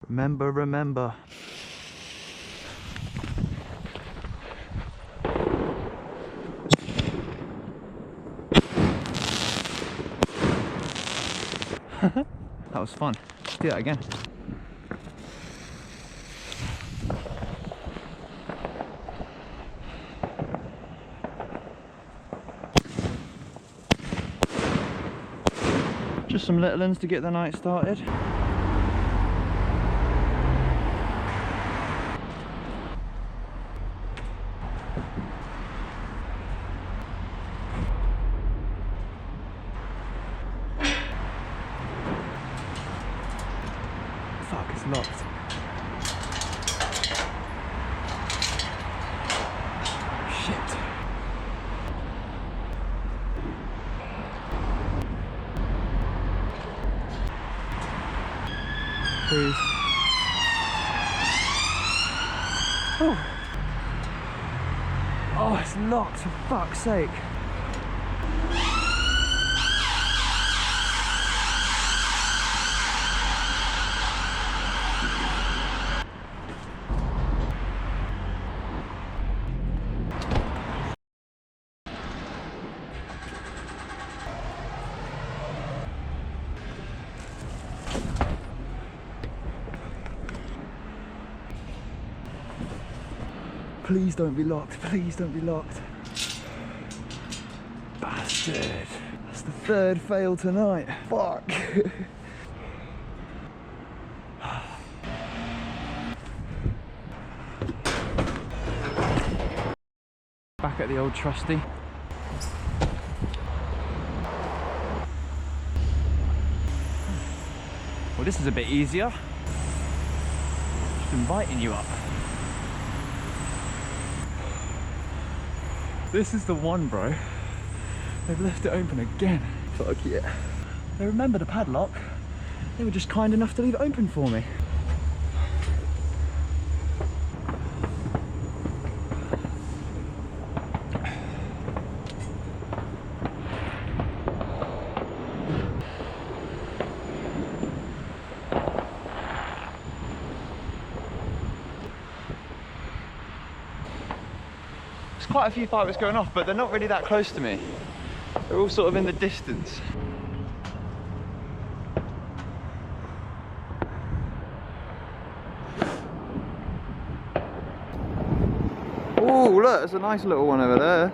Remember, remember. That was fun. Let's do that again. Just some little ones to get the night started. Fuck, it's locked. Shit. Freeze. Oh. Oh, it's locked, for fuck's sake. Please don't be locked, please don't be locked. Bastard. That's the third fail tonight. Fuck. Back at the old trusty. Well, this is a bit easier. Just inviting you up. This is the one, bro. They've left it open again. Fuck yeah. They remember the padlock. They were just kind enough to leave it open for me. Quite a few fireworks going off, but they're not really that close to me. They're all sort of in the distance. Oh, look, there's a nice little one over there.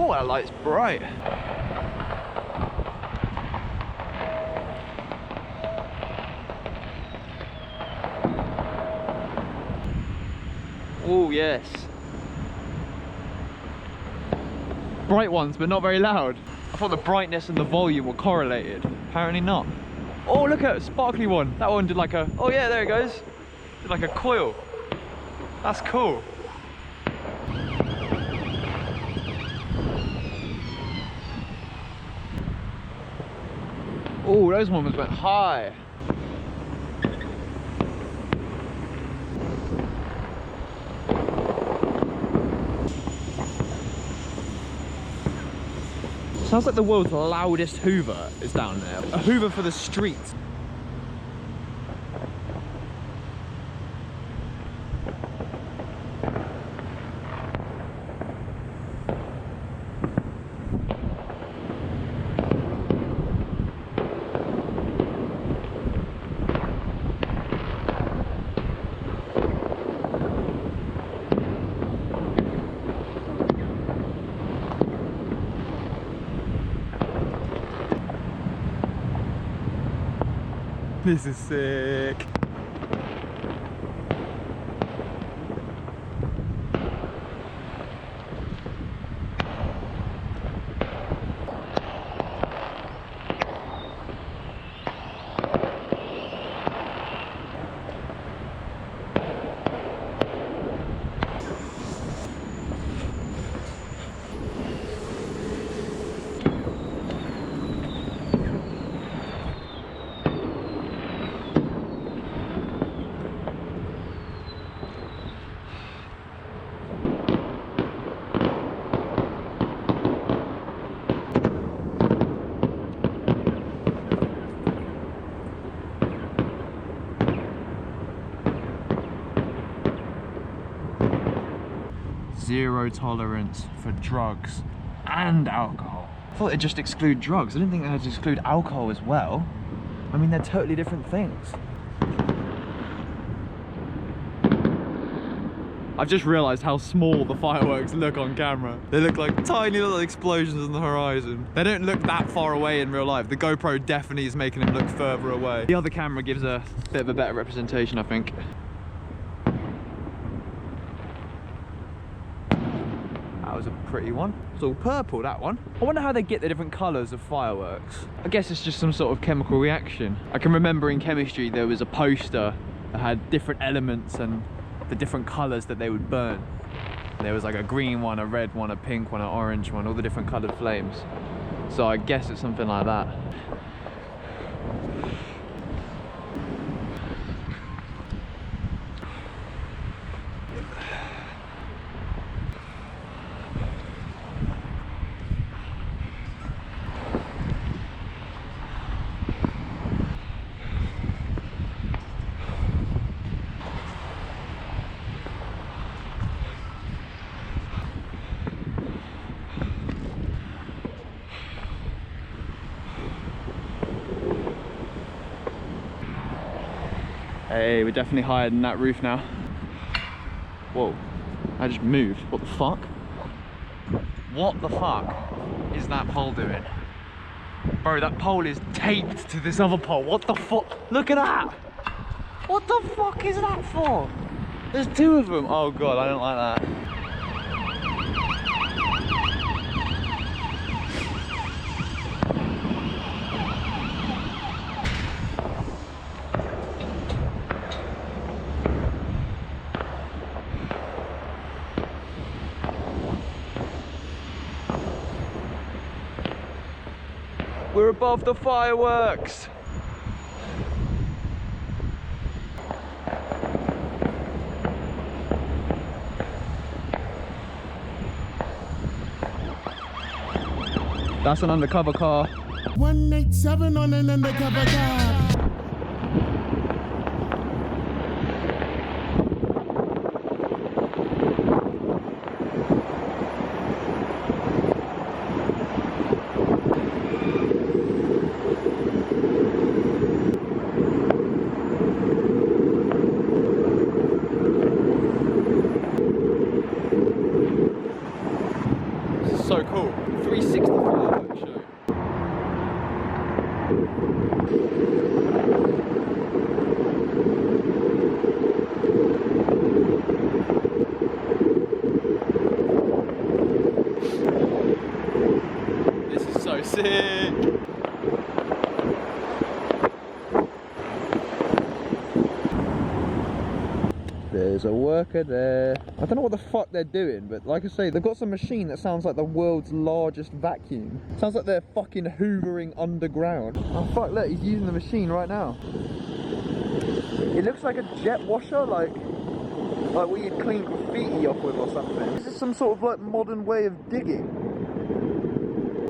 Oh, that light's bright. Oh, yes. Bright ones, but not very loud. I thought the brightness and the volume were correlated. Apparently not. Oh, look at a sparkly one. That one did like a, oh yeah, there it goes. Did like a coil. That's cool. Oh, those ones went high. Sounds like the world's loudest Hoover is down there. A Hoover for the street. This is sick. Zero tolerance for drugs and alcohol. I thought they'd just exclude drugs. I didn't think they'd exclude alcohol as well. I mean, they're totally different things. I've just realised how small the fireworks look on camera. They look like tiny little explosions on the horizon. They don't look that far away in real life. The GoPro definitely is making them look further away. The other camera gives a bit of a better representation, I think. That was a pretty one. It's all purple, that one. I wonder how they get the different colours of fireworks. I guess it's just some sort of chemical reaction. I can remember in chemistry there was a poster that had different elements and the different colours that they would burn. There was like a green one, a red one, a pink one, an orange one, all the different coloured flames. So I guess it's something like that. Hey, we're definitely higher than that roof now. Whoa, I just moved. What the fuck? What the fuck is that pole doing? Bro, that pole is taped to this other pole. What the fuck? Look at that! What the fuck is that for? There's two of them. Oh god, I don't like that. We're above the fireworks. That's an undercover car. 187 on an undercover car. So cool. 360 fireworks show. This is so sick. There's a worker there. I don't know what the fuck they're doing, but like I say, they've got some machine that sounds like the world's largest vacuum. Sounds like they're fucking hoovering underground. Oh fuck, look, he's using the machine right now. It looks like a jet washer, like what you'd clean graffiti off with or something. This is some sort of like modern way of digging.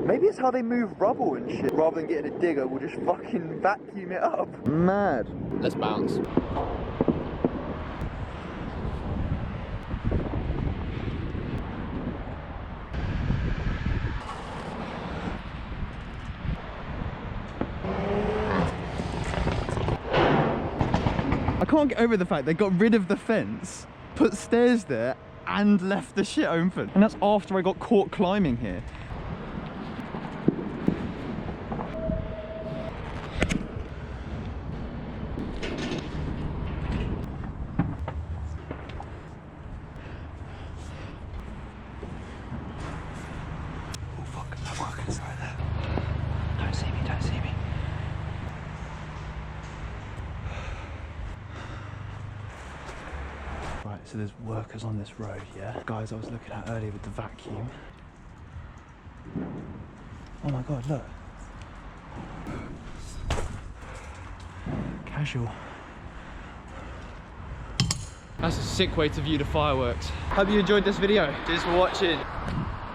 Maybe it's how they move rubble and shit. Rather than getting a digger, we'll just fucking vacuum it up. Mad. Let's bounce. I can't get over the fact they got rid of the fence, put stairs there, and left the shit open. And that's after I got caught climbing here. Oh fuck, that worker's right there. Don't see me, don't see me. Right, so there's workers on this road, yeah? Guys I was looking at earlier with the vacuum. Oh my god, look. Casual. That's a sick way to view the fireworks. Hope you enjoyed this video. Cheers for watching.